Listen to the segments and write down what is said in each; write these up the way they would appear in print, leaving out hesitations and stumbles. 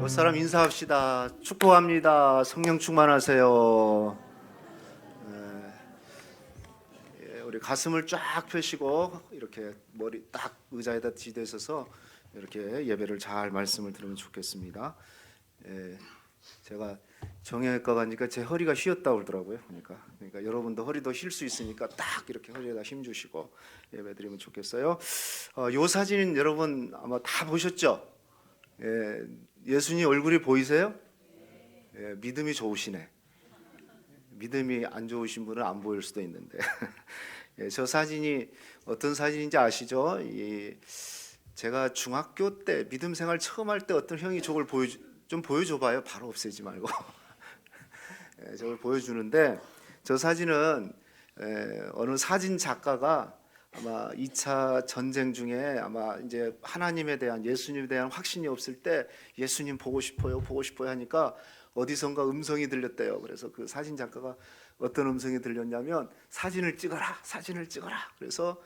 옆사람 인사합시다. 축복합니다. 성령 충만하세요. 우리 가슴을 쫙 펴시고 이렇게 머리 딱 의자에다 기대셔서 이렇게 예배를 잘 말씀을 들으면 좋겠습니다. 제가 정형외과 가니까 제 허리가 휘었다고 그러더라고요. 그러니까 여러분도 허리도 쉴 수 있으니까 딱 이렇게 허리에다 힘 주시고 예배 드리면 좋겠어요. 요 사진은 여러분 아마 다 보셨죠? 예수님 얼굴이 보이세요? 믿음이 좋으시네. 믿음이 안 좋으신 분은 안 보일 수도 있는데 저 사진이 어떤 사진인지 아시죠? 제가 중학교 때 믿음 생활 처음 할 때 어떤 형이 저걸 좀 보여줘봐요. 바로 없애지 말고 저걸 보여주는데, 저 사진은 어느 사진 작가가 아마 2차 전쟁 중에 아마 이제 하나님에 대한, 예수님에 대한 확신이 없을 때 예수님 보고 싶어요 하니까 어디선가 음성이 들렸대요. 그래서 그 사진 작가가 어떤 음성이 들렸냐면 사진을 찍어라. 그래서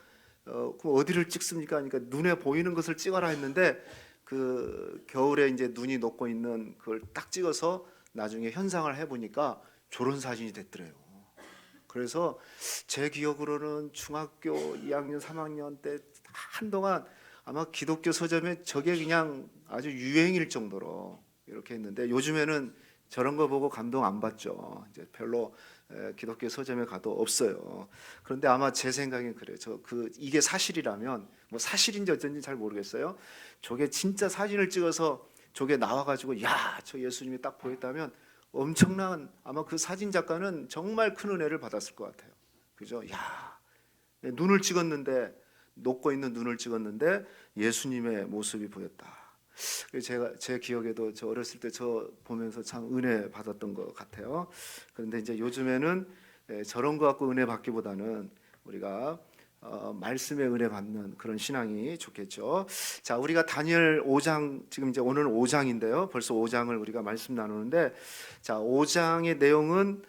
그럼 어디를 찍습니까? 그러니까 눈에 보이는 것을 찍어라 했는데 그 겨울에 이제 눈이 녹고 있는 그걸 딱 찍어서 나중에 현상을 해보니까 저런 사진이 됐더래요. 그래서 제 기억으로는 중학교 2학년 3학년 때 한동안 아마 기독교 서점에 저게 그냥 아주 유행일 정도로 이렇게 했는데, 요즘에는 저런 거 보고 감동 안 받죠. 이제 별로 기독교 서점에 가도 없어요. 그런데 아마 제 생각엔 그래요. 이게 사실이라면, 뭐 사실인지 어쩐지 잘 모르겠어요. 저게 진짜 사진을 찍어서 저게 나와가지고 야, 저 예수님이 딱 보였다면 엄청난, 아마 그 사진 작가는 정말 큰 은혜를 받았을 것 같아요. 그죠? 야, 눈을 찍었는데, 녹고 있는 눈을 찍었는데 예수님의 모습이 보였다. 제 기억에도 저 어렸을 때 저 보면서 참 은혜 받았던 것 같아요. 그런데 이제 요즘에는 저런 거 갖고 은혜 받기보다는 우리가 말씀의 은혜 받는 그런 신앙이 좋겠죠. 자, 우리가 다니엘 5장, 지금 이제 오늘 5장인데요. 벌써 5장을 우리가 말씀 나누는데, 자, 5장의 내용은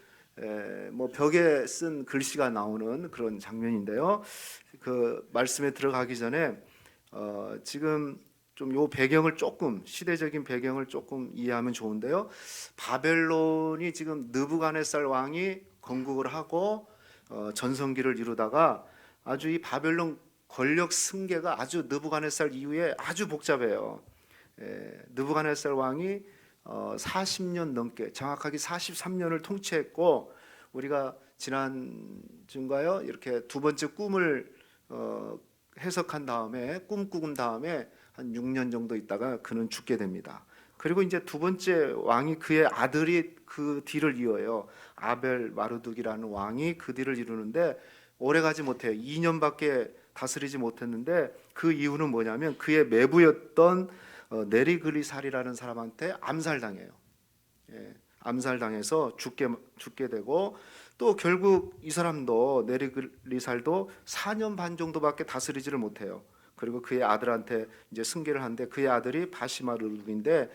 뭐 벽에 쓴 글씨가 나오는 그런 장면인데요. 그 말씀에 들어가기 전에 지금 좀 요 배경을 조금, 시대적인 배경을 조금 이해하면 좋은데요. 바벨론이 지금 느부갓네살 왕이 건국을 하고 전성기를 이루다가 아주 이 바벨론 권력 승계가 아주 느부갓네살 이후에 아주 복잡해요. 느부갓네살 왕이 40년 넘게, 정확하게 43년을 통치했고, 우리가 지난주인가요? 이렇게 두 번째 꿈을 해석한 다음에, 꿈 꾸은 다음에 한 6년 정도 있다가 그는 죽게 됩니다. 그리고 이제 두 번째 왕이, 그의 아들이 그 뒤를 이어요. 아벨 마르둑이라는 왕이 그 뒤를 이루는데 오래가지 못해요. 2년밖에 다스리지 못했는데, 그 이유는 뭐냐면 그의 매부였던 네리글리살이라는 사람한테 암살당해요. 암살당해서 죽게 되고, 또 결국 이 사람도, 네리글리살도 4년 반 정도밖에 다스리지를 못해요. 그리고 그의 아들한테 이제 승계를 하는데, 그의 아들이 바시마르둑인데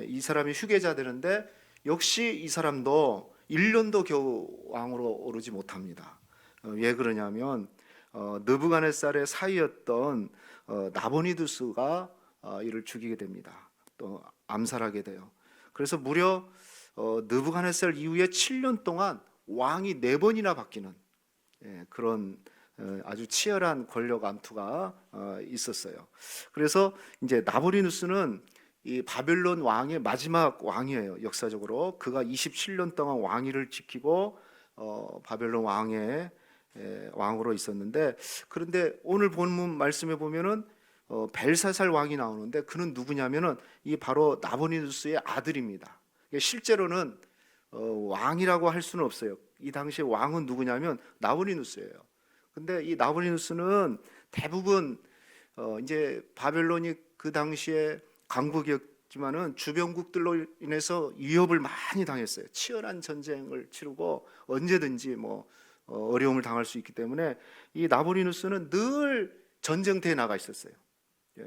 이 사람이 휴계자 되는데 역시 이 사람도 1년도 겨우 왕으로 오르지 못합니다. 왜 그러냐면 느부갓네살의 사위였던 나보니두스가 이를 죽이게 됩니다. 또 암살하게 돼요. 그래서 무려 느부갓네살 이후에 7년 동안 왕이 4번이나 바뀌는 그런 아주 치열한 권력 암투가 있었어요. 그래서 이제 나보리누스는 이 바벨론 왕의 마지막 왕이에요. 역사적으로 그가 27년 동안 왕위를 지키고 바벨론 왕의 왕으로 있었는데, 그런데 오늘 본문 말씀에 보면은 벨사살 왕이 나오는데, 그는 누구냐면은 이 바로 나보니누스의 아들입니다. 실제로는 왕이라고 할 수는 없어요. 이 당시에 왕은 누구냐면 나보니누스예요. 근데 이 나보리누스는 대부분 이제 바벨론이 그 당시에 강국이었지만은 주변국들로 인해서 위협을 많이 당했어요. 치열한 전쟁을 치르고 언제든지 뭐 어려움을 당할 수 있기 때문에 이 나보리누스는 늘 전쟁터에 나가 있었어요.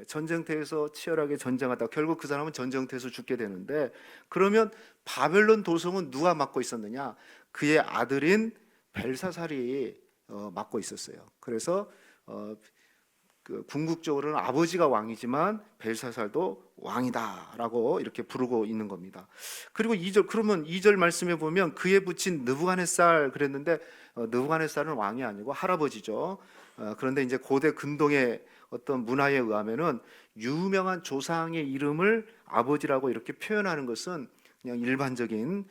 전쟁터에서 치열하게 전쟁하다 결국 그 사람은 전쟁터에서 죽게 되는데, 그러면 바벨론 도성은 누가 맡고 있었느냐? 그의 아들인 벨사살이 맡고 있었어요. 그래서 그 궁극적으로는 아버지가 왕이지만 벨사살도 왕이다라고 이렇게 부르고 있는 겁니다. 그리고 2절, 그러면 2절 말씀에 보면 그에 붙인 느부갓네살 그랬는데 느부갓네살은 왕이 아니고 할아버지죠. 그런데 이제 고대 근동의 어떤 문화에 의하면은 유명한 조상의 이름을 아버지라고 이렇게 표현하는 것은 그냥 일반적인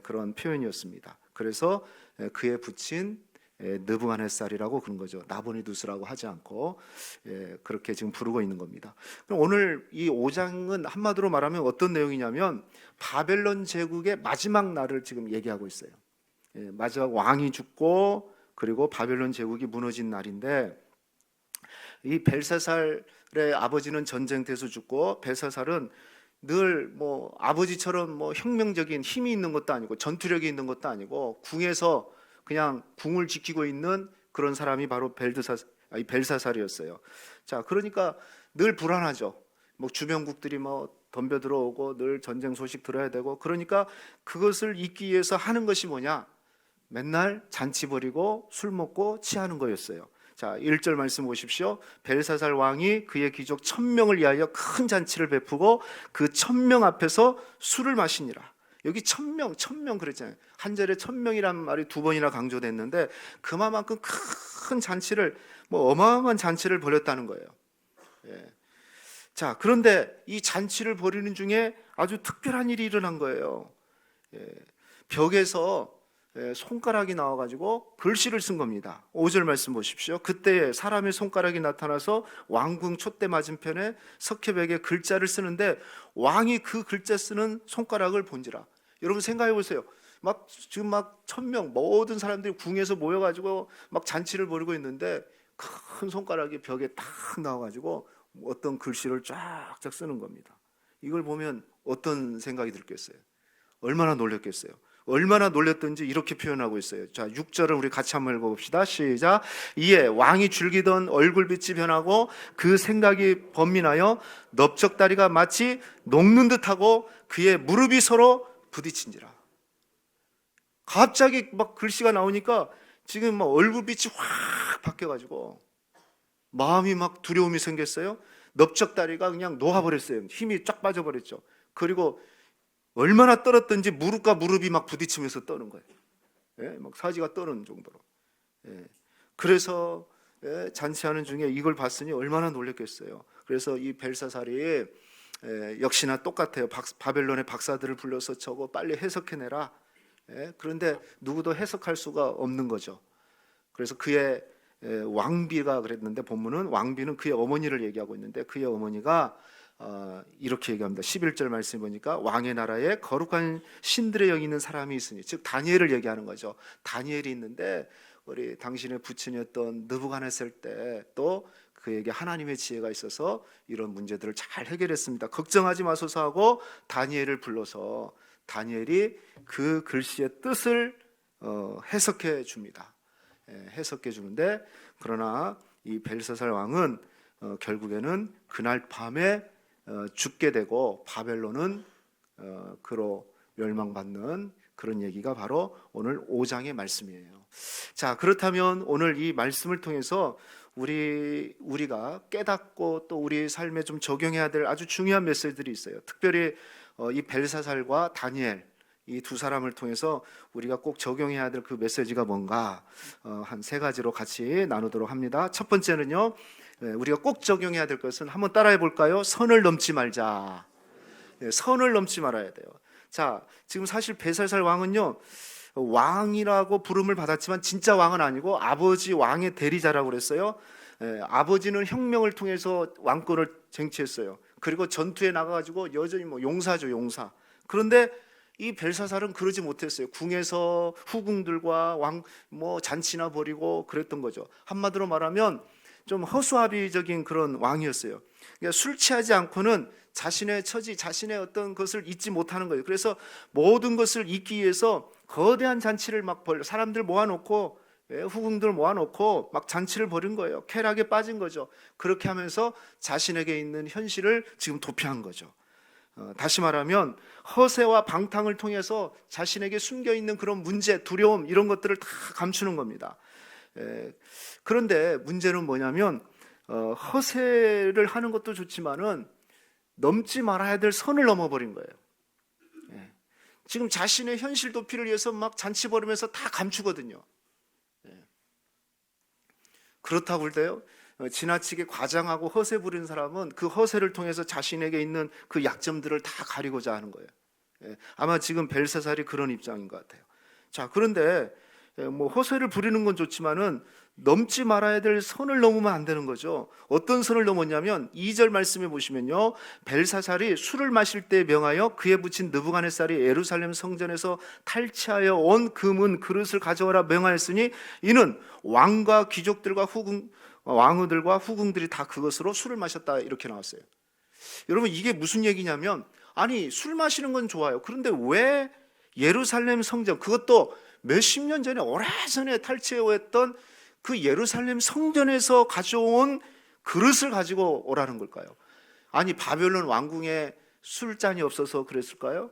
그런 표현이었습니다. 그래서 그에 붙인 느부갓네살이라고 그런 거죠. 나보니두스라고 하지 않고 그렇게 지금 부르고 있는 겁니다. 그럼 오늘 이 5장은 한마디로 말하면 어떤 내용이냐면 바벨론 제국의 마지막 날을 지금 얘기하고 있어요. 마지막 왕이 죽고 그리고 바벨론 제국이 무너진 날인데, 이 벨사살의 아버지는 전쟁터에서 죽고 벨사살은 늘 뭐 아버지처럼 뭐 혁명적인 힘이 있는 것도 아니고 전투력이 있는 것도 아니고 궁에서 그냥 궁을 지키고 있는 그런 사람이 바로 벨사살이었어요. 자, 그러니까 늘 불안하죠. 뭐 주변국들이 뭐 덤벼 들어오고 늘 전쟁 소식 들어야 되고, 그러니까 그것을 잊기 위해서 하는 것이 뭐냐? 맨날 잔치 벌이고 술 먹고 취하는 거였어요. 자, 1절 말씀 보십시오. 벨사살 왕이 그의 귀족 1000명을 위하여 큰 잔치를 베푸고 그 1000명 앞에서 술을 마시니라. 여기 1000명 그랬잖아요. 한 절에 1000명이란 말이 2번이나 강조됐는데 그만큼 큰 잔치를, 뭐 어마어마한 잔치를 벌였다는 거예요. 자, 그런데 이 잔치를 벌이는 중에 아주 특별한 일이 일어난 거예요. 벽에서 손가락이 나와가지고 글씨를 쓴 겁니다. 5절 말씀 보십시오. 그때 사람의 손가락이 나타나서 왕궁 촛대 맞은편에 석회벽에 글자를 쓰는데 왕이 그 글자 쓰는 손가락을 본지라. 여러분 생각해 보세요. 지금 1000명 모든 사람들이 궁에서 모여가지고 막 잔치를 벌이고 있는데 큰 손가락이 벽에 딱 나와가지고 어떤 글씨를 쫙쫙 쓰는 겁니다. 이걸 보면 어떤 생각이 들겠어요? 얼마나 놀랐겠어요? 얼마나 놀랐던지 이렇게 표현하고 있어요. 자, 6절을 우리 같이 한번 읽어봅시다. 시작. 이에 왕이 즐기던 얼굴빛이 변하고 그 생각이 번민하여 넓적다리가 마치 녹는 듯하고 그의 무릎이 서로 부딪힌지라. 갑자기 막 글씨가 나오니까 지금 막 얼굴빛이 확 바뀌어가지고 마음이 막 두려움이 생겼어요. 넓적다리가 그냥 녹아버렸어요. 힘이 쫙 빠져버렸죠. 그리고 얼마나 떨었던지 무릎과 무릎이 막 부딪히면서 떠는 거예요. 막 사지가 떠는 정도로. 그래서 잔치하는 중에 이걸 봤으니 얼마나 놀랐겠어요. 그래서 이 벨사살이 역시나 똑같아요. 바벨론의 박사들을 불러서 저거 빨리 해석해내라. 그런데 누구도 해석할 수가 없는 거죠. 그래서 그의 왕비가 그랬는데, 본문은 왕비는 그의 어머니를 얘기하고 있는데 그의 어머니가 이렇게 얘기합니다. 11절 말씀 보니까 왕의 나라에 거룩한 신들의 영이 있는 사람이 있으니, 즉 다니엘을 얘기하는 거죠. 다니엘이 있는데 우리 당신의 부친이었던 느부갓네살 때 또 그에게 하나님의 지혜가 있어서 이런 문제들을 잘 해결했습니다. 걱정하지 마소서 하고 다니엘을 불러서 다니엘이 그 글씨의 뜻을 해석해 줍니다. 해석해 주는데, 그러나 이 벨사살 왕은 결국에는 그날 밤에 죽게 되고 바벨론은 그로 멸망받는 그런 얘기가 바로 오늘 5장의 말씀이에요. 자, 그렇다면 오늘 이 말씀을 통해서 우리가 깨닫고 또 우리 삶에 좀 적용해야 될 아주 중요한 메시지들이 있어요. 특별히 이 벨사살과 다니엘, 이 두 사람을 통해서 우리가 꼭 적용해야 될 그 메시지가 뭔가 한 3가지로 같이 나누도록 합니다. 첫 번째는요, 우리가 꼭 적용해야 될 것은 한번 따라해 볼까요? 선을 넘지 말자. 선을 넘지 말아야 돼요. 자, 지금 사실 벨사살 왕은요, 왕이라고 부름을 받았지만 진짜 왕은 아니고 아버지 왕의 대리자라고 그랬어요. 아버지는 혁명을 통해서 왕권을 쟁취했어요. 그리고 전투에 나가가지고 여전히 뭐 용사죠, 용사. 그런데 이 벨사살은 그러지 못했어요. 궁에서 후궁들과 잔치나 벌이고 그랬던 거죠. 한마디로 말하면 좀 허수아비적인 그런 왕이었어요. 그러니까 술 취하지 않고는 자신의 처지, 자신의 어떤 것을 잊지 못하는 거예요. 그래서 모든 것을 잊기 위해서 거대한 잔치를 막 사람들 모아놓고 후궁들 모아놓고 막 잔치를 벌인 거예요. 쾌락에 빠진 거죠. 그렇게 하면서 자신에게 있는 현실을 지금 도피한 거죠. 다시 말하면 허세와 방탕을 통해서 자신에게 숨겨있는 그런 문제, 두려움 이런 것들을 다 감추는 겁니다. 그런데 문제는 뭐냐면 허세를 하는 것도 좋지만은 넘지 말아야 될 선을 넘어버린 거예요. 예. 지금 자신의 현실 도피를 위해서 막 잔치 벌이면서 다 감추거든요. 예. 그렇다고 할 때요, 지나치게 과장하고 허세 부리는 사람은 그 허세를 통해서 자신에게 있는 그 약점들을 다 가리고자 하는 거예요. 예. 아마 지금 벨사살이 그런 입장인 것 같아요. 자, 그런데 뭐 허세를 부리는 건 좋지만은 넘지 말아야 될 선을 넘으면 안 되는 거죠. 어떤 선을 넘었냐면 2절 말씀에 보시면요, 벨사살이 술을 마실 때 명하여 그에 붙인 느부갓네살이 예루살렘 성전에서 탈취하여 온 금은 그릇을 가져오라 명하였으니 이는 왕과 귀족들과 왕후들과 후궁들이 다 그것으로 술을 마셨다, 이렇게 나왔어요. 여러분, 이게 무슨 얘기냐면, 아니 술 마시는 건 좋아요. 그런데 왜 예루살렘 성전, 그것도 몇십 년 전에 오래전에 탈취해왔던 그 예루살렘 성전에서 가져온 그릇을 가지고 오라는 걸까요? 아니 바벨론 왕궁에 술잔이 없어서 그랬을까요?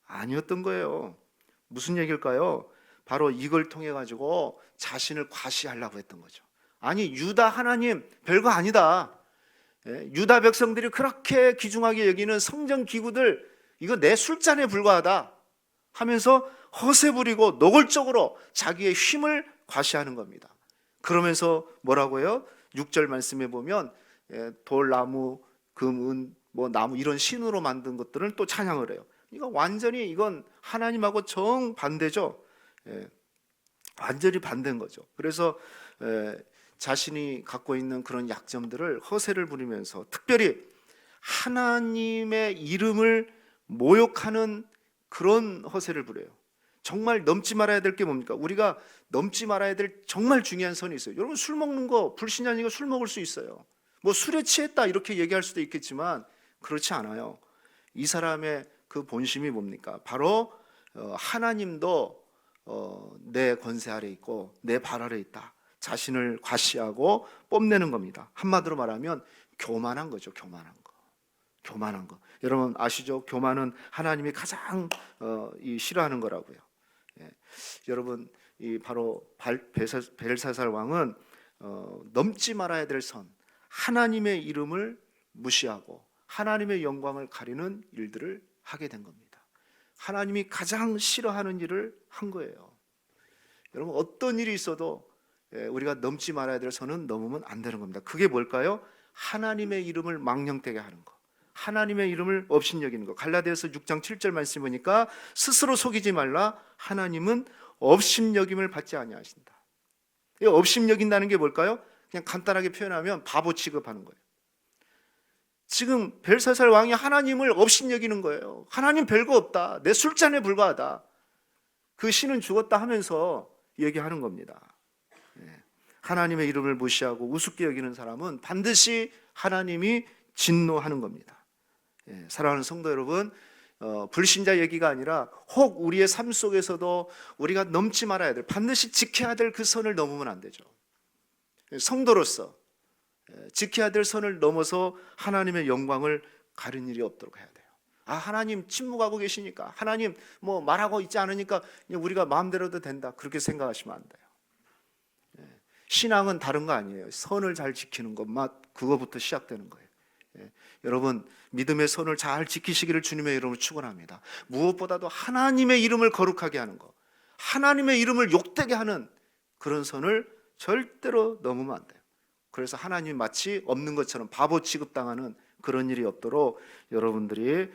아니었던 거예요. 무슨 얘기일까요? 바로 이걸 통해 가지고 자신을 과시하려고 했던 거죠. 아니 유다 하나님 별거 아니다. 유다 백성들이 그렇게 귀중하게 여기는 성전 기구들, 이거 내 술잔에 불과하다 하면서 허세 부리고 노골적으로 자기의 힘을 과시하는 겁니다. 그러면서 뭐라고요? 6절 말씀에 보면 돌, 나무, 금, 은, 뭐 나무 이런 신으로 만든 것들은 또 찬양을 해요. 이거 완전히 이건 하나님하고 정반대죠. 완전히 반대인 거죠. 그래서 자신이 갖고 있는 그런 약점들을 허세를 부리면서 특별히 하나님의 이름을 모욕하는 그런 허세를 부려요. 정말 넘지 말아야 될 게 뭡니까? 우리가 넘지 말아야 될 정말 중요한 선이 있어요. 여러분, 술 먹는 거 불신자니까 술 먹을 수 있어요. 뭐 술에 취했다 이렇게 얘기할 수도 있겠지만 그렇지 않아요. 이 사람의 그 본심이 뭡니까? 바로 하나님도 내 권세 아래 있고 내 발 아래 있다, 자신을 과시하고 뽐내는 겁니다. 한마디로 말하면 교만한 거죠. 교만한 거. 여러분 아시죠? 교만은 하나님이 가장 싫어하는 거라고요. 여러분, 이 바로 벨사살 왕은 넘지 말아야 될 선, 하나님의 이름을 무시하고 하나님의 영광을 가리는 일들을 하게 된 겁니다. 하나님이 가장 싫어하는 일을 한 거예요. 여러분, 어떤 일이 있어도 우리가 넘지 말아야 될 선은 넘으면 안 되는 겁니다. 그게 뭘까요? 하나님의 이름을 망령되게 하는 거, 하나님의 이름을 업신여기는 거. 갈라디아서 6장 7절 말씀 보니까 스스로 속이지 말라, 하나님은 업신여김을 받지 아니하신다. 이 업신여긴다는 게 뭘까요? 그냥 간단하게 표현하면 바보 취급하는 거예요. 지금 벨사살 왕이 하나님을 업신여기는 거예요. 하나님 별거 없다, 내 술잔에 불과하다, 그 신은 죽었다 하면서 얘기하는 겁니다. 하나님의 이름을 무시하고 우습게 여기는 사람은 반드시 하나님이 진노하는 겁니다. 사랑하는 성도 여러분, 불신자 얘기가 아니라 혹 우리의 삶 속에서도 우리가 넘지 말아야 될, 반드시 지켜야 될 그 선을 넘으면 안 되죠. 성도로서 지켜야 될 선을 넘어서 하나님의 영광을 가린 일이 없도록 해야 돼요. 아, 하나님 침묵하고 계시니까, 하나님 뭐 말하고 있지 않으니까 우리가 마음대로도 된다, 그렇게 생각하시면 안 돼요. 신앙은 다른 거 아니에요. 선을 잘 지키는 것만, 그거부터 시작되는 거예요. 여러분, 믿음의 선을 잘 지키시기를 주님의 이름으로 축원합니다. 무엇보다도 하나님의 이름을 거룩하게 하는 것, 하나님의 이름을 욕되게 하는 그런 선을 절대로 넘으면 안 돼요. 그래서 하나님이 마치 없는 것처럼 바보 취급당하는 그런 일이 없도록 여러분들이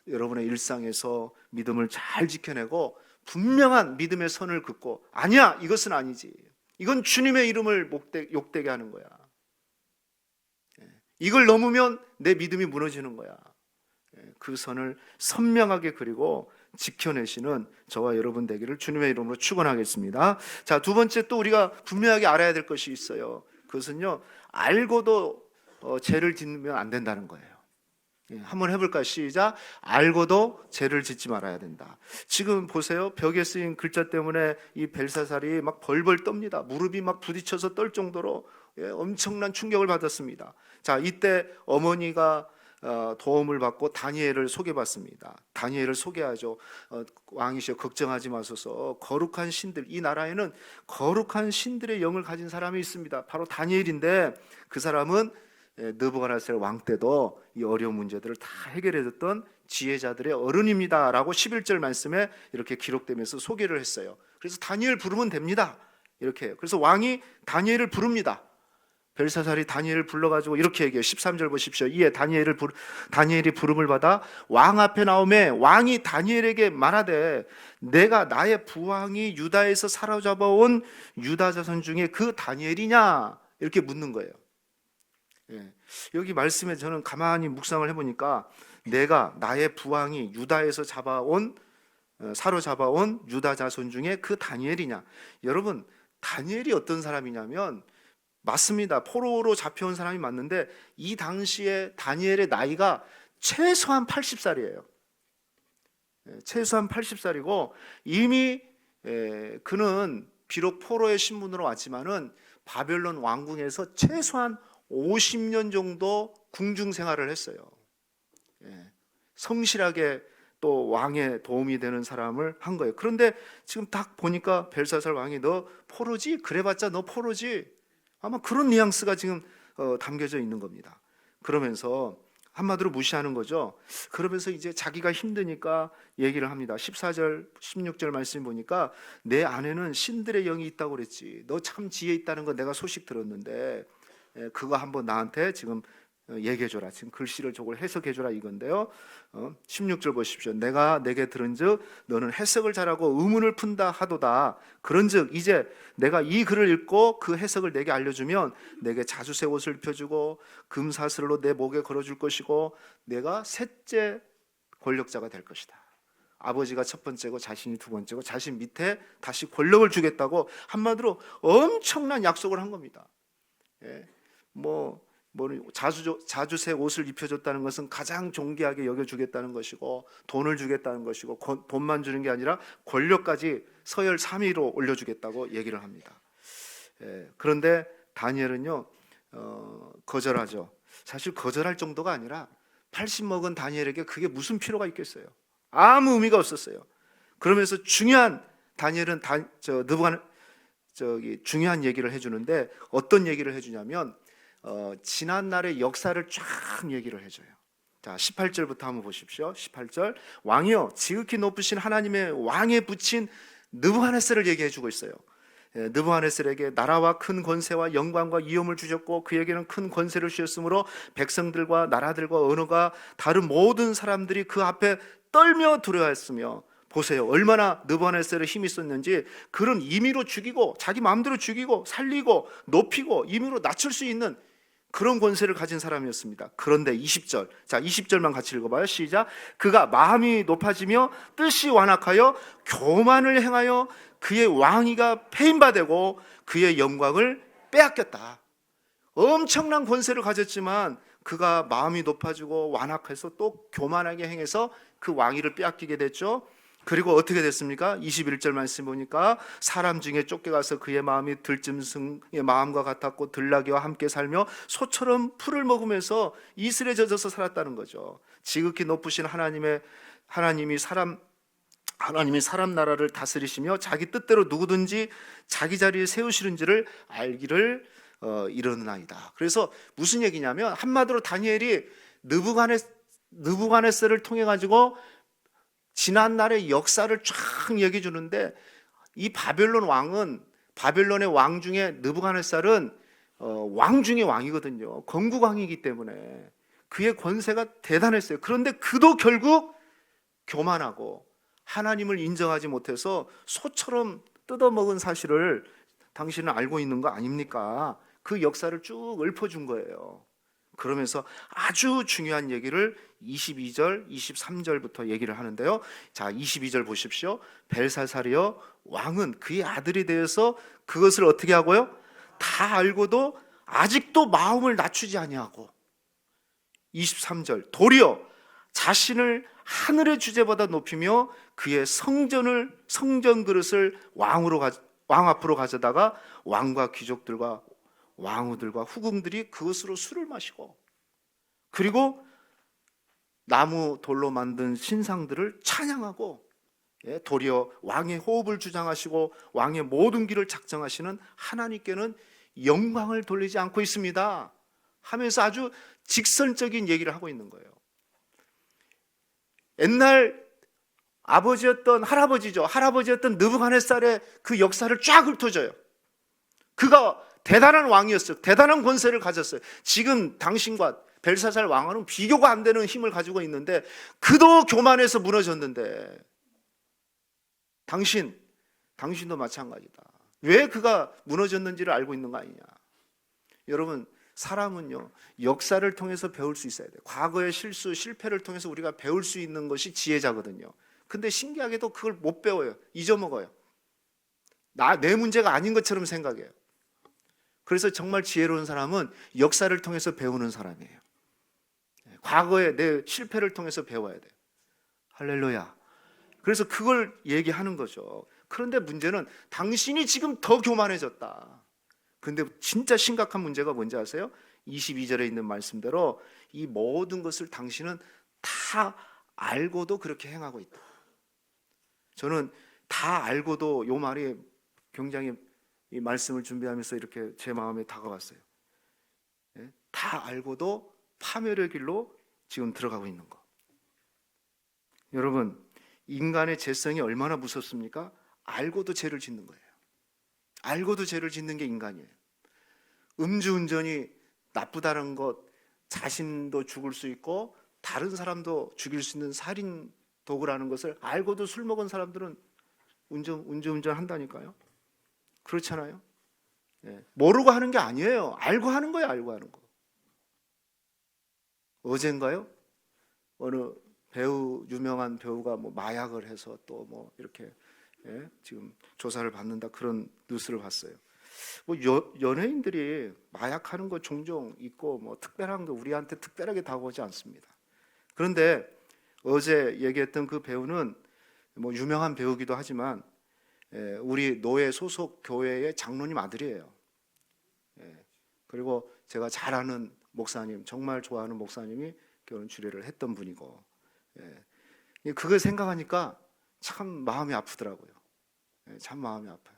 여러분의 일상에서 믿음을 잘 지켜내고 분명한 믿음의 선을 긋고, 아니야, 이것은 아니지, 이건 주님의 이름을 욕되게 하는 거야, 이걸 넘으면 내 믿음이 무너지는 거야, 그 선을 선명하게 그리고 지켜내시는 저와 여러분 되기를 주님의 이름으로 축원하겠습니다. 자, 두 번째 또 우리가 분명하게 알아야 될 것이 있어요. 그것은요, 알고도 죄를 짓면 안 된다는 거예요. 한번 해볼까요? 시작. 알고도 죄를 짓지 말아야 된다. 지금 보세요. 벽에 쓰인 글자 때문에 이 벨사살이 막 벌벌 떱니다. 무릎이 막 부딪혀서 떨 정도로 엄청난 충격을 받았습니다. 자, 이때 어머니가 도움을 받고 다니엘을 소개받습니다. 다니엘을 소개하죠. 왕이시여 걱정하지 마소서. 거룩한 신들, 이 나라에는 거룩한 신들의 영을 가진 사람이 있습니다. 바로 다니엘인데 그 사람은 느부갓네살 왕 때도 이 어려운 문제들을 다 해결해 줬던 지혜자들의 어른입니다 라고 11절 말씀에 이렇게 기록되면서 소개를 했어요. 그래서 다니엘 부르면 됩니다 이렇게 해요. 그래서 왕이 다니엘을 부릅니다. 벨사살이 다니엘을 불러가지고 이렇게 얘기해요. 13절 보십시오. 이에 다니엘이 부름을 받아 왕 앞에 나오매 왕이 다니엘에게 말하되 내가 나의 부왕이 유다에서 사로잡아온 유다 자손 중에 그 다니엘이냐 이렇게 묻는 거예요. 여기 말씀에 저는 가만히 묵상을 해보니까 내가 나의 부왕이 유다에서 사로잡아온 유다 자손 중에 그 다니엘이냐. 여러분, 다니엘이 어떤 사람이냐면 맞습니다. 포로로 잡혀온 사람이 맞는데 이 당시에 다니엘의 나이가 최소한 80살이에요. 최소한 80살이고 이미 그는 비록 포로의 신분으로 왔지만은 바벨론 왕궁에서 최소한 50년 정도 궁중 생활을 했어요. 성실하게 또 왕의 도움이 되는 사람을 한 거예요. 그런데 지금 딱 보니까 벨사살 왕이 너 포로지? 그래봤자 너 포로지? 아마 그런 뉘앙스가 지금 담겨져 있는 겁니다. 그러면서 한마디로 무시하는 거죠. 그러면서 이제 자기가 힘드니까 얘기를 합니다. 14절 16절 말씀 보니까 내 안에는 신들의 영이 있다고 그랬지. 너 참 지혜 있다는 거 내가 소식 들었는데 그거 한번 나한테 지금 얘기해줘라. 지금 글씨를 저걸 해석해줘라 이건데요. 16절 보십시오. 내가 내게 들은즉 너는 해석을 잘하고 의문을 푼다 하도다. 그런즉 이제 내가 이 글을 읽고 그 해석을 내게 알려주면 내게 자주새 옷을 입혀주고 금사슬로 내 목에 걸어줄 것이고 내가 셋째 권력자가 될 것이다. 아버지가 첫 번째고 자신이 두 번째고 자신 밑에 다시 권력을 주겠다고 한마디로 엄청난 약속을 한 겁니다. 자주새 옷을 입혀줬다는 것은 가장 존귀하게 여겨주겠다는 것이고 돈을 주겠다는 것이고 돈만 주는 게 아니라 권력까지 서열 3위로 올려주겠다고 얘기를 합니다. 그런데 다니엘은요 거절하죠. 사실 거절할 정도가 아니라 80 먹은 다니엘에게 그게 무슨 필요가 있겠어요. 아무 의미가 없었어요. 그러면서 중요한 다니엘은 중요한 얘기를 해주는데 어떤 얘기를 해주냐면 지난날의 역사를 쫙 얘기를 해줘요. 자, 18절부터 한번 보십시오. 18절 왕이여 지극히 높으신 하나님의 왕에 붙인 느부갓네살을 얘기해주고 있어요. 느부갓네살에게 나라와 큰 권세와 영광과 위엄을 주셨고 그에게는 큰 권세를 주셨으므로 백성들과 나라들과 언어가 다른 모든 사람들이 그 앞에 떨며 두려워했으며 보세요. 얼마나 느부갓네살에 힘이 있었는지 그런 임의로 죽이고 자기 마음대로 죽이고 살리고 높이고 임의로 낮출 수 있는 그런 권세를 가진 사람이었습니다. 그런데 20절, 자 20절만 같이 읽어봐요. 시작. 그가 마음이 높아지며 뜻이 완악하여 교만을 행하여 그의 왕위가 폐인바되고 그의 영광을 빼앗겼다. 엄청난 권세를 가졌지만 그가 마음이 높아지고 완악해서 또 교만하게 행해서 그 왕위를 빼앗기게 됐죠. 그리고 어떻게 됐습니까? 21절 말씀 보니까 사람 중에 쫓겨가서 그의 마음이 들짐승의 마음과 같았고 들나귀와 함께 살며 소처럼 풀을 먹으면서 이슬에 젖어서 살았다는 거죠. 지극히 높으신 하나님이 사람 나라를 다스리시며 자기 뜻대로 누구든지 자기 자리에 세우시는지를 알기를 이르나이다. 그래서 무슨 얘기냐면 한마디로 다니엘이 느부갓네살을 통해 가지고 지난날의 역사를 쫙 얘기해 주는데 이 바벨론의 왕 중에 느부갓네살은 왕 중의 왕이거든요. 건국왕이기 때문에 그의 권세가 대단했어요. 그런데 그도 결국 교만하고 하나님을 인정하지 못해서 소처럼 뜯어먹은 사실을 당신은 알고 있는 거 아닙니까? 그 역사를 쭉 읊어준 거예요. 그러면서 아주 중요한 얘기를 22절, 23절부터 얘기를 하는데요. 자, 22절 보십시오. 벨사살이여 왕은 그의 아들이 되어서 그것을 어떻게 하고요? 다 알고도 아직도 마음을 낮추지 아니하고 23절 도리어 자신을 하늘의 주제보다 높이며 그의 성전 그릇을 왕 앞으로 가져다가 왕과 귀족들과 왕후들과 후궁들이 그것으로 술을 마시고 그리고 나무 돌로 만든 신상들을 찬양하고, 도리어 왕의 호흡을 주장하시고 왕의 모든 길을 작정하시는 하나님께는 영광을 돌리지 않고 있습니다 하면서 아주 직선적인 얘기를 하고 있는 거예요. 옛날 할아버지였던 느부갓네살의 그 역사를 쫙 훑어줘요. 그가 대단한 왕이었어요. 대단한 권세를 가졌어요. 지금 당신과 벨사살 왕은 비교가 안 되는 힘을 가지고 있는데, 그도 교만해서 무너졌는데, 당신도 마찬가지다. 왜 그가 무너졌는지를 알고 있는 거 아니냐. 여러분, 사람은요, 역사를 통해서 배울 수 있어야 돼요. 과거의 실수, 실패를 통해서 우리가 배울 수 있는 것이 지혜자거든요. 근데 신기하게도 그걸 못 배워요. 잊어먹어요. 내 문제가 아닌 것처럼 생각해요. 그래서 정말 지혜로운 사람은 역사를 통해서 배우는 사람이에요. 과거의 내 실패를 통해서 배워야 돼요. 할렐루야. 그래서 그걸 얘기하는 거죠. 그런데 문제는 당신이 지금 더 교만해졌다. 근데 진짜 심각한 문제가 뭔지 아세요? 22절에 있는 말씀대로 이 모든 것을 당신은 다 알고도 그렇게 행하고 있다. 저는 다 알고도 이 말이 굉장히 이 말씀을 준비하면서 이렇게 제 마음에 다가왔어요. 다 알고도 파멸의 길로 지금 들어가고 있는 거. 여러분, 인간의 죄성이 얼마나 무섭습니까? 알고도 죄를 짓는 거예요. 알고도 죄를 짓는 게 인간이에요. 음주운전이 나쁘다는 것, 자신도 죽을 수 있고 다른 사람도 죽일 수 있는 살인 도구라는 것을 알고도 술 먹은 사람들은 운전 한다니까요. 그렇잖아요. 모르고 하는 게 아니에요. 알고 하는 거예요. 알고 하는 거. 어젠가요? 어느 유명한 배우가 뭐 마약을 해서 또 뭐 이렇게 지금 조사를 받는다, 그런 뉴스를 봤어요. 뭐 연예인들이 마약하는 거 종종 있고 뭐 특별한 거 우리한테 특별하게 다가오지 않습니다. 그런데 어제 얘기했던 그 배우는 뭐 유명한 배우기도 하지만 우리 노예 소속 교회의 장로님 아들이에요. 그리고 제가 잘 아는 목사님, 정말 좋아하는 목사님이 결혼 주례를 했던 분이고, 그걸 생각하니까 참 마음이 아프더라고요. 참 마음이 아파요.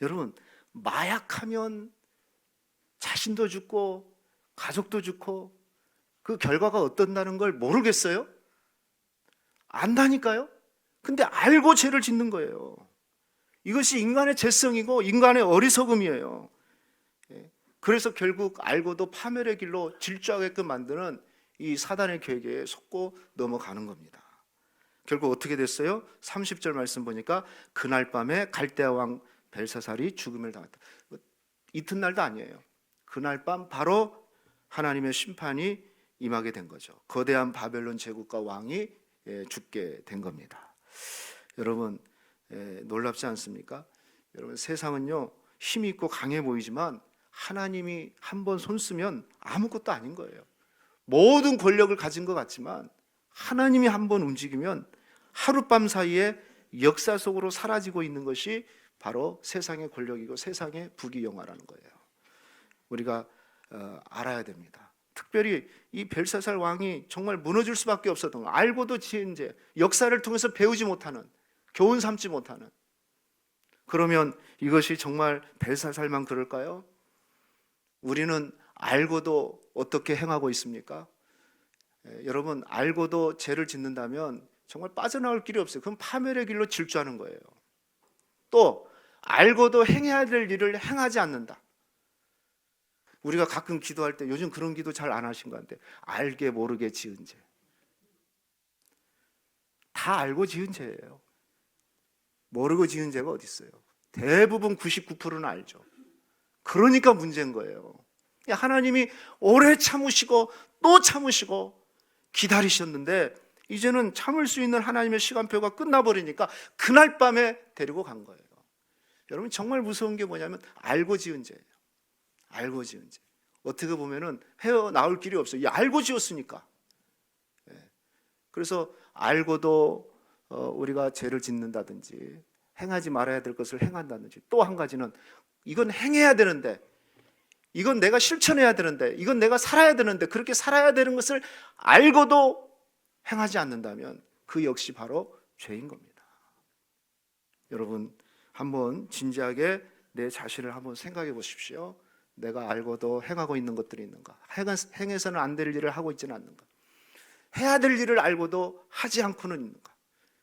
여러분, 마약하면 자신도 죽고 가족도 죽고 그 결과가 어떤다는 걸 모르겠어요? 안다니까요? 근데 알고 죄를 짓는 거예요. 이것이 인간의 죄성이고 인간의 어리석음이에요. 그래서 결국 알고도 파멸의 길로 질주하게끔 만드는 이 사단의 계획에 속고 넘어가는 겁니다. 결국 어떻게 됐어요? 30절 말씀 보니까 그날 밤에 갈대아 왕 벨사살이 죽음을 당했다. 이튿날도 아니에요. 그날 밤 바로 하나님의 심판이 임하게 된 거죠. 거대한 바벨론 제국과 왕이 죽게 된 겁니다. 여러분, 놀랍지 않습니까? 여러분, 세상은요 힘이 있고 강해 보이지만 하나님이 한번 손 쓰면 아무것도 아닌 거예요. 모든 권력을 가진 것 같지만 하나님이 한번 움직이면 하룻밤 사이에 역사 속으로 사라지고 있는 것이 바로 세상의 권력이고 세상의 부귀영화라는 거예요. 우리가 알아야 됩니다. 특별히 이 벨사살 왕이 정말 무너질 수밖에 없었던 거, 알고도 지은 죄, 역사를 통해서 배우지 못하는, 교훈 삼지 못하는. 그러면 이것이 정말 벨사살만 그럴까요? 우리는 알고도 어떻게 행하고 있습니까? 여러분, 알고도 죄를 짓는다면 정말 빠져나올 길이 없어요. 그럼 파멸의 길로 질주하는 거예요. 또 알고도 행해야 될 일을 행하지 않는다. 우리가 가끔 기도할 때 요즘 그런 기도 잘 안 하신 것 같은데, 알게 모르게 지은 죄. 다 알고 지은 죄예요. 모르고 지은 죄가 어디 있어요? 대부분 99%는 알죠. 그러니까 문제인 거예요. 하나님이 오래 참으시고 또 참으시고 기다리셨는데 이제는 참을 수 있는 하나님의 시간표가 끝나버리니까 그날 밤에 데리고 간 거예요. 여러분, 정말 무서운 게 뭐냐면 알고 지은 죄예요. 알고 지은 죄. 어떻게 보면은 헤어나올 길이 없어요. 알고 지었으니까. 그래서 알고도 우리가 죄를 짓는다든지 행하지 말아야 될 것을 행한다든지, 또 한 가지는 이건 행해야 되는데 이건 내가 실천해야 되는데, 이건 내가 살아야 되는데, 그렇게 살아야 되는 것을 알고도 행하지 않는다면 그 역시 바로 죄인 겁니다. 여러분, 한번 진지하게 내 자신을 한번 생각해 보십시오. 내가 알고도 행하고 있는 것들이 있는가? 행해서는 안 될 일을 하고 있지는 않는가? 해야 될 일을 알고도 하지 않고는 있는가?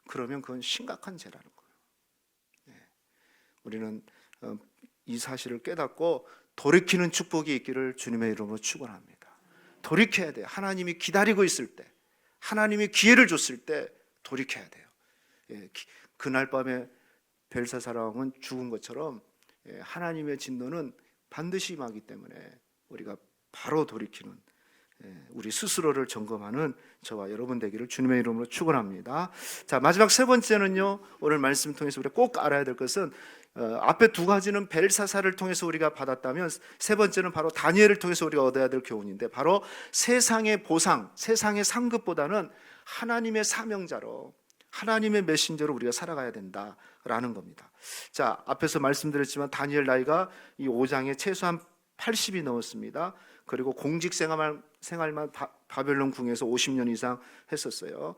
그러면 그건 심각한 죄라는 거예요. 우리는 이 사실을 깨닫고 돌이키는 축복이 있기를 주님의 이름으로 축원합니다. 돌이켜야 돼요. 하나님이 기다리고 있을 때, 하나님이 기회를 줬을 때 돌이켜야 돼요. 그날 밤에 벨사살 왕은 죽은 것처럼 하나님의 진노는 반드시 임하기 때문에 우리가 바로 돌이키는, 우리 스스로를 점검하는 저와 여러분 되기를 주님의 이름으로 축원합니다. 자, 마지막 세 번째는요, 오늘 말씀 통해서 우리가 꼭 알아야 될 것은, 앞에 두 가지는 벨사살을 통해서 우리가 받았다면, 세 번째는 바로 다니엘을 통해서 우리가 얻어야 될 교훈인데, 바로 세상의 보상, 세상의 상급보다는 하나님의 사명자로, 하나님의 메신저로 우리가 살아가야 된다라는 겁니다. 자, 앞에서 말씀드렸지만 다니엘 나이가 이 5장에 최소한 80이 넘었습니다. 그리고 공직 생활만 바벨론 궁에서 50년 이상 했었어요.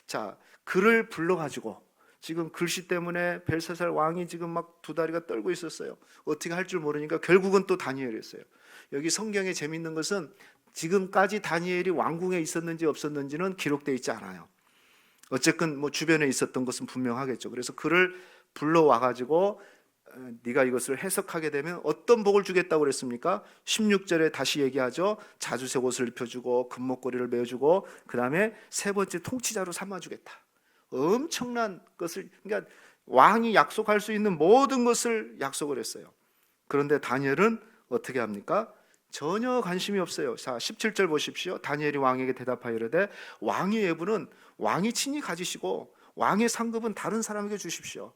자, 그를 불러가지고 지금 글씨 때문에 벨사살 왕이 지금 막 두 다리가 떨고 있었어요. 어떻게 할 줄 모르니까 결국은 또 다니엘이었어요. 여기 성경에 재밌는 것은 지금까지 다니엘이 왕궁에 있었는지 없었는지는 기록되어 있지 않아요. 어쨌든 뭐 주변에 있었던 것은 분명하겠죠. 그래서 그를 불러와가지고 네가 이것을 해석하게 되면 어떤 복을 주겠다고 그랬습니까? 16절에 다시 얘기하죠. 자주색 옷을 입혀주고 금목걸이를 매어주고 그 다음에 세 번째 통치자로 삼아주겠다. 엄청난 것을, 그러니까 왕이 약속할 수 있는 모든 것을 약속을 했어요. 그런데 다니엘은 어떻게 합니까? 전혀 관심이 없어요. 자, 17절 보십시오. 다니엘이 왕에게 대답하여 이르되 왕의 예부는 왕이 친히 가지시고 왕의 상급은 다른 사람에게 주십시오.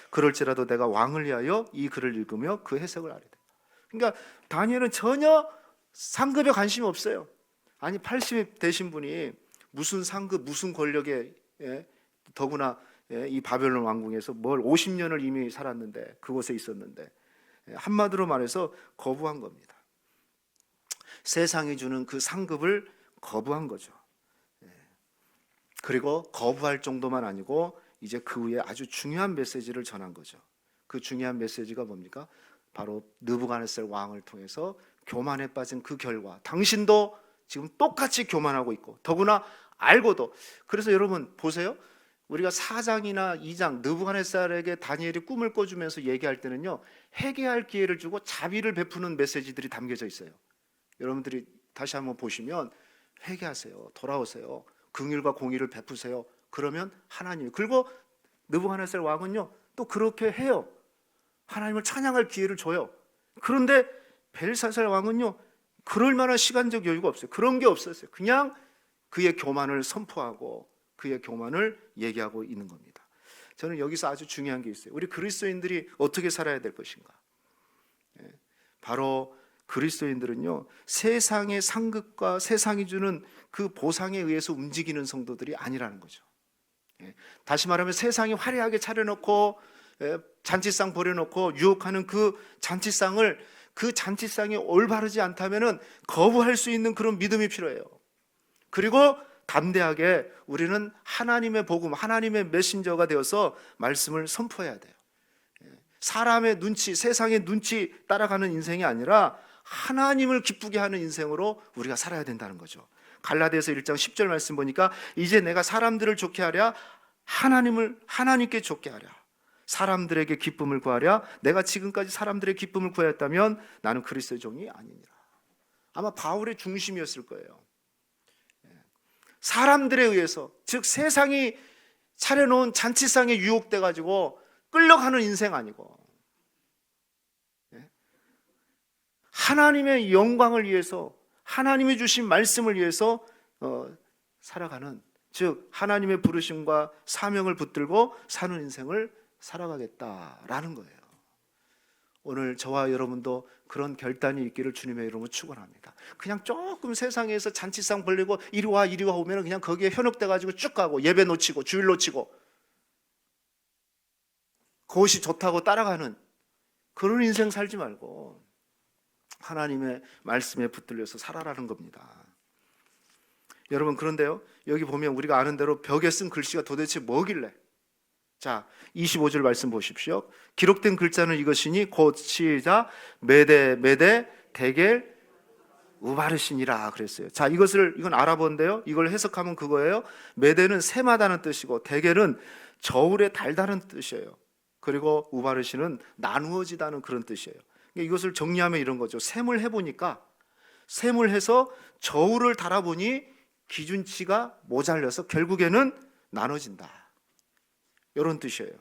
그럴지라도 내가 왕을 위하여 이 글을 읽으며 그 해석을 하리라. 그러니까 다니엘은 전혀 상급에 관심이 없어요. 아니 80이 되신 분이 무슨 상급, 무슨 권력에, 더구나 이 바벨론 왕궁에서 뭘 50년을 이미 살았는데, 그곳에 있었는데, 한마디로 말해서 거부한 겁니다. 세상이 주는 그 상급을 거부한 거죠. 그리고 거부할 정도만 아니고 이제 그 후에 아주 중요한 메시지를 전한 거죠. 그 중요한 메시지가 뭡니까? 바로 느부갓네살 왕을 통해서 교만에 빠진 그 결과, 당신도 지금 똑같이 교만하고 있고 더구나 알고도. 그래서 여러분 보세요. 우리가 4장이나 2장 느부갓네살에게 다니엘이 꿈을 꿔주면서 얘기할 때는요, 회개할 기회를 주고 자비를 베푸는 메시지들이 담겨져 있어요. 여러분들이 다시 한번 보시면 회개하세요, 돌아오세요, 긍휼과 공의를 베푸세요. 그러면 하나님, 그리고 느부갓네살 왕은요 또 그렇게 해요. 하나님을 찬양할 기회를 줘요. 그런데 벨사살 왕은요 그럴 만한 시간적 여유가 없어요. 그런 게 없었어요. 그냥 그의 교만을 선포하고 그의 교만을 얘기하고 있는 겁니다. 저는 여기서 아주 중요한 게 있어요. 우리 그리스도인들이 어떻게 살아야 될 것인가? 바로 그리스도인들은요 세상의 상급과 세상이 주는 그 보상에 의해서 움직이는 성도들이 아니라는 거죠. 다시 말하면 세상이 화려하게 차려놓고 잔치상 벌여놓고 유혹하는 그 잔치상을, 그 잔치상이 올바르지 않다면 거부할 수 있는 그런 믿음이 필요해요. 그리고 담대하게 우리는 하나님의 복음, 하나님의 메신저가 되어서 말씀을 선포해야 돼요. 사람의 눈치, 세상의 눈치 따라가는 인생이 아니라 하나님을 기쁘게 하는 인생으로 우리가 살아야 된다는 거죠. 갈라디아서 1장 10절 말씀 보니까 이제 내가 사람들을 좋게 하랴 하나님께 좋게 하랴, 사람들에게 기쁨을 구하랴. 내가 지금까지 사람들의 기쁨을 구하였다면 나는 그리스도의 종이 아니니라. 아마 바울의 중심이었을 거예요. 사람들에 의해서, 즉 세상이 차려놓은 잔치상에 유혹돼 가지고 끌려가는 인생 아니고 하나님의 영광을 위해서, 하나님이 주신 말씀을 위해서 살아가는, 즉 하나님의 부르심과 사명을 붙들고 사는 인생을 살아가겠다라는 거예요. 오늘 저와 여러분도 그런 결단이 있기를 주님의 이름으로 축원합니다. 그냥 조금 세상에서 잔치상 벌리고 이리 와 오면 그냥 거기에 현혹돼 가지고 쭉 가고 예배 놓치고 주일 놓치고 그것이 좋다고 따라가는 그런 인생 살지 말고 하나님의 말씀에 붙들려서 살아라는 겁니다. 여러분, 그런데요, 여기 보면 우리가 아는 대로 벽에 쓴 글씨가 도대체 뭐길래? 자, 25절 말씀 보십시오. 기록된 글자는 이것이니 곧 시작 메대 메대 데겔 우바르신이라 그랬어요. 자, 이건 알아본데요, 이걸 해석하면 그거예요. 메대는 세마다는 뜻이고 데겔은 저울에 달다는 뜻이에요. 그리고 우바르신은 나누어지다는 그런 뜻이에요. 이것을 정리하면 이런 거죠. 셈을 해보니까, 셈을 해서 저울을 달아보니 기준치가 모자라서 결국에는 나눠진다, 이런 뜻이에요.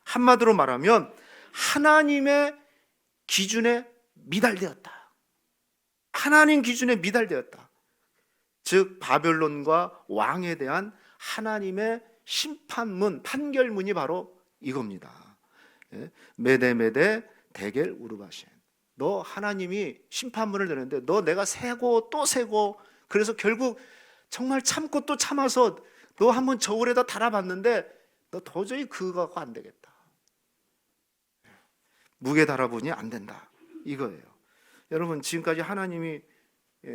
한마디로 말하면 하나님의 기준에 미달되었다. 하나님 기준에 미달되었다. 즉 바벨론과 왕에 대한 하나님의 심판문, 판결문이 바로 이겁니다. 메대 메대 데겔 우르바신. 너 하나님이 심판문을 내는데 너 내가 세고 또 세고, 그래서 결국 정말 참고 또 참아서 너 한번 저울에다 달아봤는데 너 도저히 그거 갖고 안 되겠다. 무게 달아보니 안 된다, 이거예요. 여러분, 지금까지 하나님이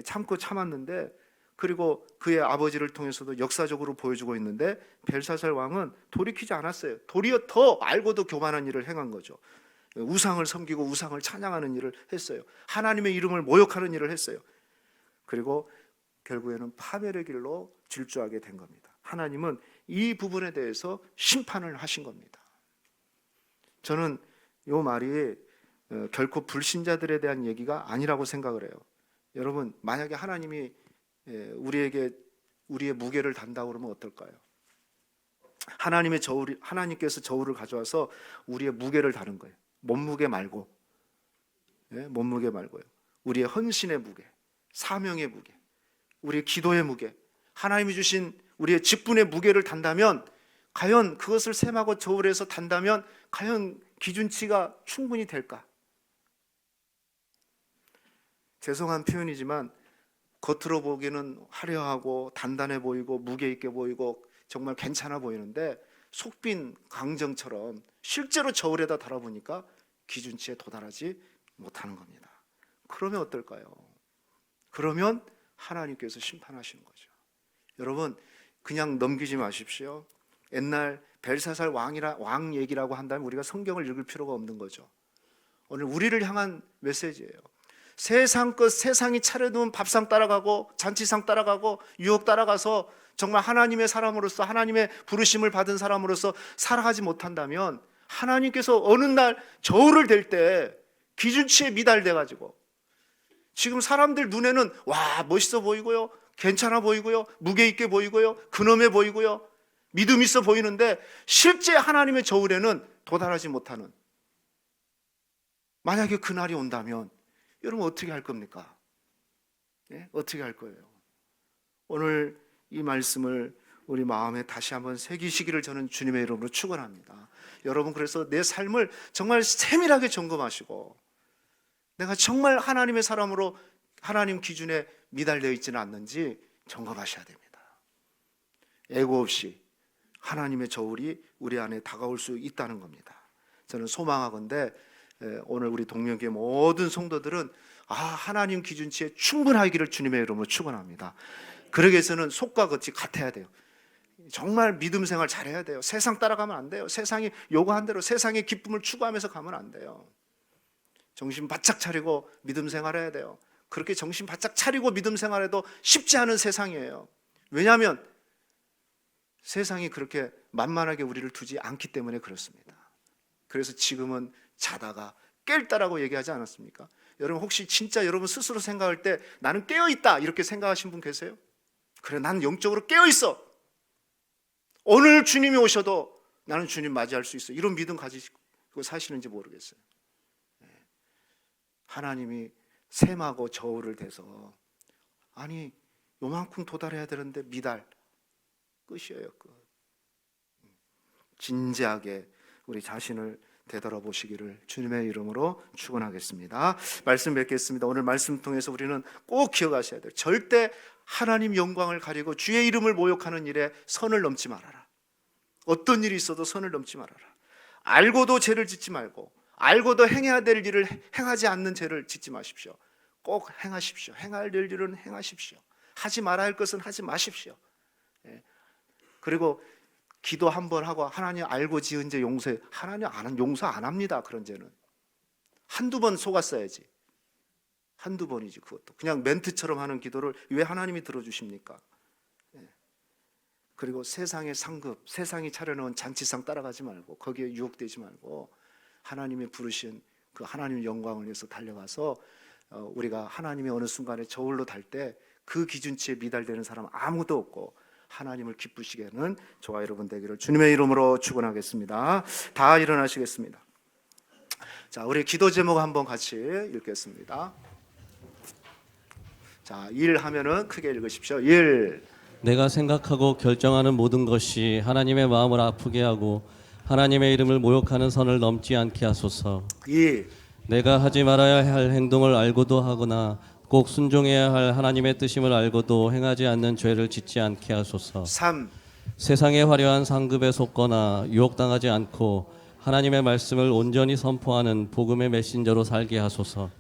참고 참았는데, 그리고 그의 아버지를 통해서도 역사적으로 보여주고 있는데 벨사살 왕은 돌이키지 않았어요. 도리어 더 알고도 교만한 일을 행한 거죠. 우상을 섬기고 우상을 찬양하는 일을 했어요. 하나님의 이름을 모욕하는 일을 했어요. 그리고 결국에는 파멸의 길로 질주하게 된 겁니다. 하나님은 이 부분에 대해서 심판을 하신 겁니다. 저는 이 말이 결코 불신자들에 대한 얘기가 아니라고 생각을 해요. 여러분, 만약에 하나님이 우리에게 우리의 무게를 단다고 그러면 어떨까요? 하나님께서 저울을 가져와서 우리의 무게를 다는 거예요. 몸무게 말고, 몸무게 말고요. 우리의 헌신의 무게, 사명의 무게, 우리의 기도의 무게, 하나님이 주신 우리의 직분의 무게를 단다면, 과연 그것을 셈하고 저울에서 단다면 과연 기준치가 충분히 될까? 죄송한 표현이지만 겉으로 보기에는 화려하고 단단해 보이고 무게 있게 보이고 정말 괜찮아 보이는데, 속빈 강정처럼 실제로 저울에다 달아보니까 기준치에 도달하지 못하는 겁니다. 그러면 어떨까요? 그러면 하나님께서 심판하시는 거죠. 여러분, 그냥 넘기지 마십시오. 옛날 벨사살 왕 얘기라고 한다면 우리가 성경을 읽을 필요가 없는 거죠. 오늘 우리를 향한 메시지예요. 세상 것, 세상이 차려놓은 밥상 따라가고 잔치상 따라가고 유혹 따라가서 정말 하나님의 사람으로서, 하나님의 부르심을 받은 사람으로서 살아가지 못한다면, 하나님께서 어느 날 저울을 댈 때 기준치에 미달돼 가지고, 지금 사람들 눈에는 와, 멋있어 보이고요, 괜찮아 보이고요, 무게 있게 보이고요, 근엄해 보이고요, 믿음 있어 보이는데 실제 하나님의 저울에는 도달하지 못하는, 만약에 그날이 온다면 여러분 어떻게 할 겁니까? 어떻게 할 거예요? 오늘 이 말씀을 우리 마음에 다시 한번 새기시기를 저는 주님의 이름으로 축원합니다. 여러분, 그래서 내 삶을 정말 세밀하게 점검하시고, 내가 정말 하나님의 사람으로 하나님 기준에 미달되어 있지는 않는지 점검하셔야 됩니다. 애고 없이 하나님의 저울이 우리 안에 다가올 수 있다는 겁니다. 저는 소망하건대 오늘 우리 동명교회 모든 성도들은 하나님 기준치에 충분하기를 주님의 이름으로 축원합니다. 그러기 위해서는 속과 겉이 같아야 돼요. 정말 믿음 생활 잘해야 돼요. 세상 따라가면 안 돼요. 세상이 요구한 대로 세상의 기쁨을 추구하면서 가면 안 돼요. 정신 바짝 차리고 믿음 생활해야 돼요. 그렇게 정신 바짝 차리고 믿음 생활해도 쉽지 않은 세상이에요. 왜냐하면 세상이 그렇게 만만하게 우리를 두지 않기 때문에 그렇습니다. 그래서 지금은 자다가 깰다라고 얘기하지 않았습니까? 여러분, 혹시 진짜 여러분 스스로 생각할 때 나는 깨어있다 이렇게 생각하신 분 계세요? 그래, 나는 영적으로 깨어있어, 오늘 주님이 오셔도 나는 주님 맞이할 수 있어, 이런 믿음 가지고 사시는지 모르겠어요. 하나님이 셈하고 저울을 대서, 아니 요만큼 도달해야 되는데 미달, 끝이에요, 끝. 진지하게 우리 자신을 되돌아보시기를 주님의 이름으로 축원하겠습니다. 말씀 뵙겠습니다. 오늘 말씀 통해서 우리는 꼭 기억하셔야 돼요. 절대 하나님 영광을 가리고 주의 이름을 모욕하는 일에 선을 넘지 말아라. 어떤 일이 있어도 선을 넘지 말아라. 알고도 죄를 짓지 말고, 알고도 행해야 될 일을 행하지 않는 죄를 짓지 마십시오. 꼭 행하십시오. 행할 일은 행하십시오. 하지 말아야 할 것은 하지 마십시오. 예. 그리고 기도 한 번 하고 하나님 알고 지은 죄 용서해. 하나님 용서 안 합니다. 그런 죄는 한두 번 속았어야지. 한두 번이지. 그것도 그냥 멘트처럼 하는 기도를 왜 하나님이 들어주십니까? 예. 그리고 세상의 상급, 세상이 차려놓은 잔치상 따라가지 말고 거기에 유혹되지 말고 하나님이 부르신 그 하나님의 영광을 위해서 달려가서 우리가 하나님의 어느 순간에 저울로 달 때 그 기준치에 미달되는 사람 아무도 없고 하나님을 기쁘시게 하는 저와 여러분 되기를 주님의 이름으로 축원하겠습니다. 다 일어나시겠습니다. 자, 우리 기도 제목 한번 같이 읽겠습니다. 자, 일 하면은 크게 읽으십시오. 일. 내가 생각하고 결정하는 모든 것이 하나님의 마음을 아프게 하고 하나님의 이름을 모욕하는 선을 넘지 않게 하소서. 이. 내가 하지 말아야 할 행동을 알고도 하거나 꼭 순종해야 할 하나님의 뜻임을 알고도 행하지 않는 죄를 짓지 않게 하소서. 3. 세상의 화려한 상급에 속거나 유혹당하지 않고 하나님의 말씀을 온전히 선포하는 복음의 메신저로 살게 하소서.